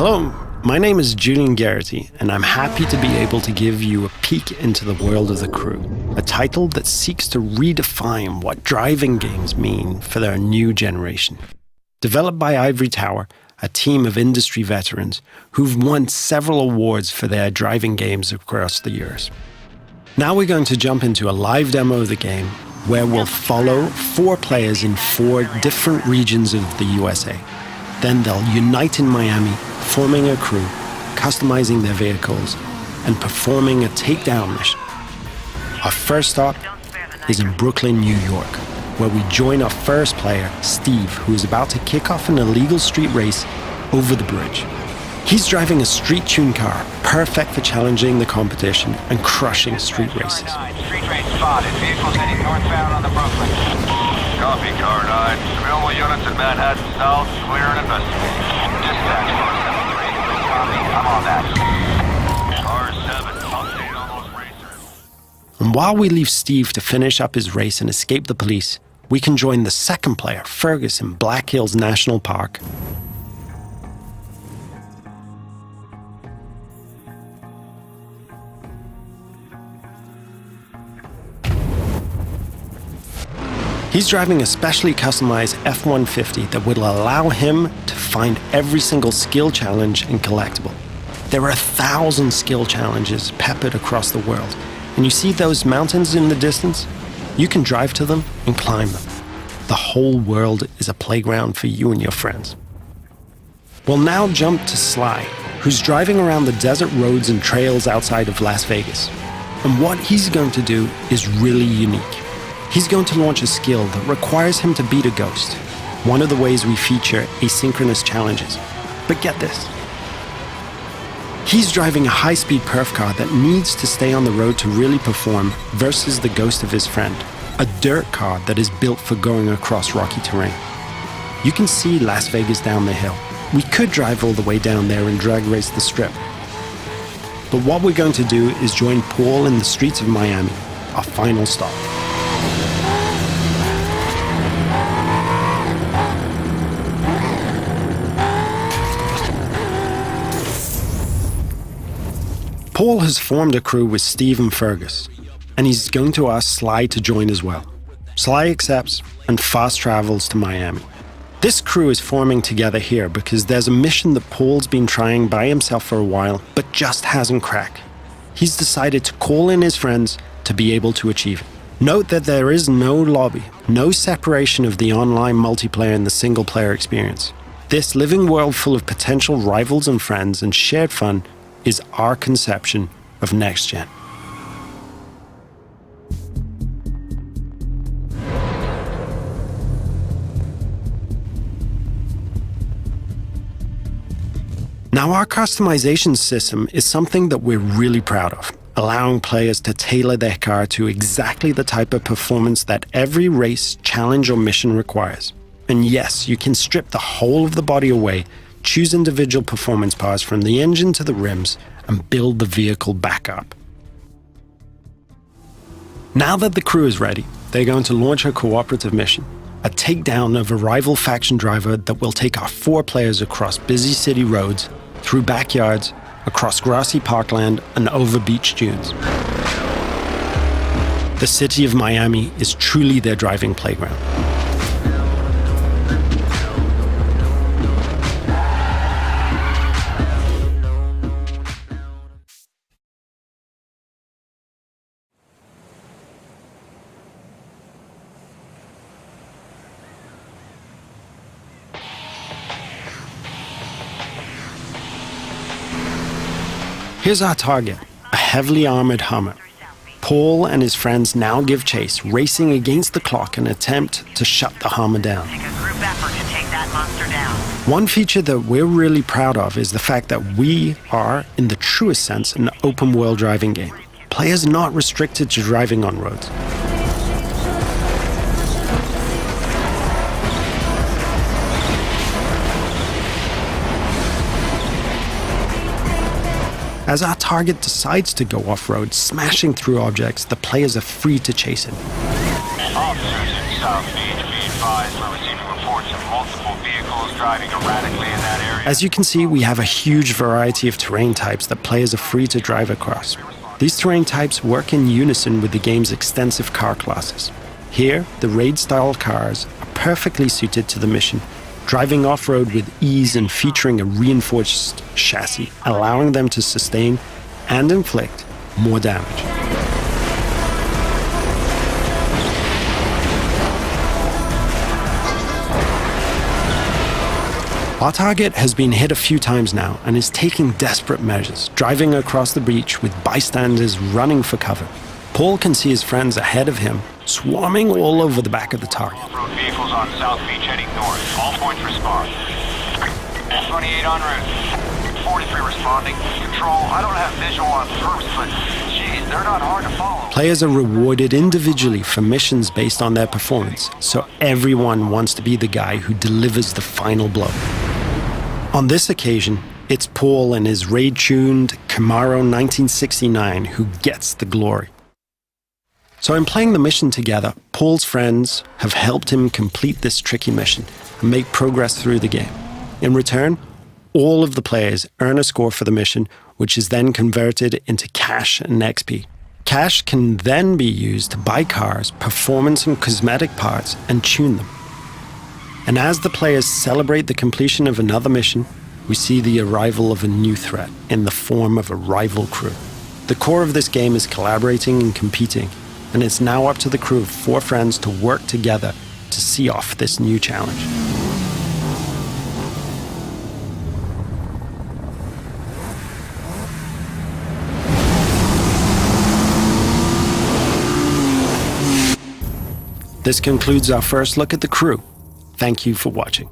Hello, my name is Julian Garrity, and I'm happy to be able to give you a peek into the world of The Crew, a title that seeks to redefine what driving games mean for their new generation. Developed by Ivory Tower, a team of industry veterans who've won several awards for their driving games across the years. Now we're going to jump into a live demo of the game where we'll follow 4 players in 4 different regions of the USA. Then they'll unite in Miami, forming a crew, customizing their vehicles, and performing a takedown mission. Our first stop is in Brooklyn, New York, where we join our first player, Steve, who is about to kick off an illegal street race over the bridge. He's driving a street-tuned car, perfect for challenging the competition and crushing street races. Street race spotted. Vehicles heading northbound on the Brooklyn. Copy, Car 9. Available units in Manhattan South, clear and investigating. Dispatch 473. Copy, I'm on that. Car 7, update on those racers. And while we leave Steve to finish up his race and escape the police, we can join the second player, Fergus, in Black Hills National Park. He's driving a specially customized F-150 that will allow him to find every single skill challenge and collectible. There are 1,000 skill challenges peppered across the world, and you see those mountains in the distance? You can drive to them and climb them. The whole world is a playground for you and your friends. We'll now jump to Sly, who's driving around the desert roads and trails outside of Las Vegas. And what he's going to do is really unique. He's going to launch a skill that requires him to beat a ghost, one of the ways we feature asynchronous challenges. But get this. He's driving a high-speed perf car that needs to stay on the road to really perform versus the ghost of his friend, a dirt car that is built for going across rocky terrain. You can see Las Vegas down the hill. We could drive all the way down there and drag race the strip. But what we're going to do is join Paul in the streets of Miami, our final stop. Paul has formed a crew with Steve and Fergus, and he's going to ask Sly to join as well. Sly accepts and fast travels to Miami. This crew is forming together here because there's a mission that Paul's been trying by himself for a while, but just hasn't cracked. He's decided to call in his friends to be able to achieve it. Note that there is no lobby, no separation of the online multiplayer and the single-player experience. This living world full of potential rivals and friends and shared fun is our conception of next gen. Now, our customization system is something that we're really proud of, allowing players to tailor their car to exactly the type of performance that every race, challenge, or mission requires. And yes, you can strip the whole of the body away, choose individual performance parts from the engine to the rims, and build the vehicle back up. Now that the crew is ready, they're going to launch a cooperative mission, a takedown of a rival faction driver that will take our 4 players across busy city roads, through backyards, across grassy parkland, and over beach dunes. The city of Miami is truly their driving playground. Here's our target, a heavily armored Hummer. Paul and his friends now give chase, racing against the clock in an attempt to shut the Hummer down. Take a group effort to take that monster down. One feature that we're really proud of is the fact that we are, in the truest sense, an open-world driving game. Players are not restricted to driving on roads. As our target decides to go off-road, smashing through objects, the players are free to chase him. Officers in South Beach, be advised we're receiving reports of multiple vehicles vehicles driving erratically in that area. As you can see, we have a huge variety of terrain types that players are free to drive across. These terrain types work in unison with the game's extensive car classes. Here, the raid-style cars are perfectly suited to the mission, driving off-road with ease and featuring a reinforced chassis, allowing them to sustain and inflict more damage. Our target has been hit a few times now and is taking desperate measures, driving across the breach with bystanders running for cover. Paul can see his friends ahead of him, swarming all over the back of the target. Off-road vehicles on South Beach heading north. All points respond. 28 en route. 43 responding. Control, I don't have visual on first, but geez, they're not hard to follow. Players are rewarded individually for missions based on their performance, so everyone wants to be the guy who delivers the final blow. On this occasion, it's Paul and his raid-tuned Camaro 1969 who gets the glory. So in playing the mission together, Paul's friends have helped him complete this tricky mission and make progress through the game. In return, all of the players earn a score for the mission, which is then converted into cash and XP. Cash can then be used to buy cars, performance and cosmetic parts, and tune them. And as the players celebrate the completion of another mission, we see the arrival of a new threat in the form of a rival crew. The core of this game is collaborating and competing, and it's now up to the crew of 4 friends to work together to see off this new challenge. This concludes our first look at The Crew. Thank you for watching.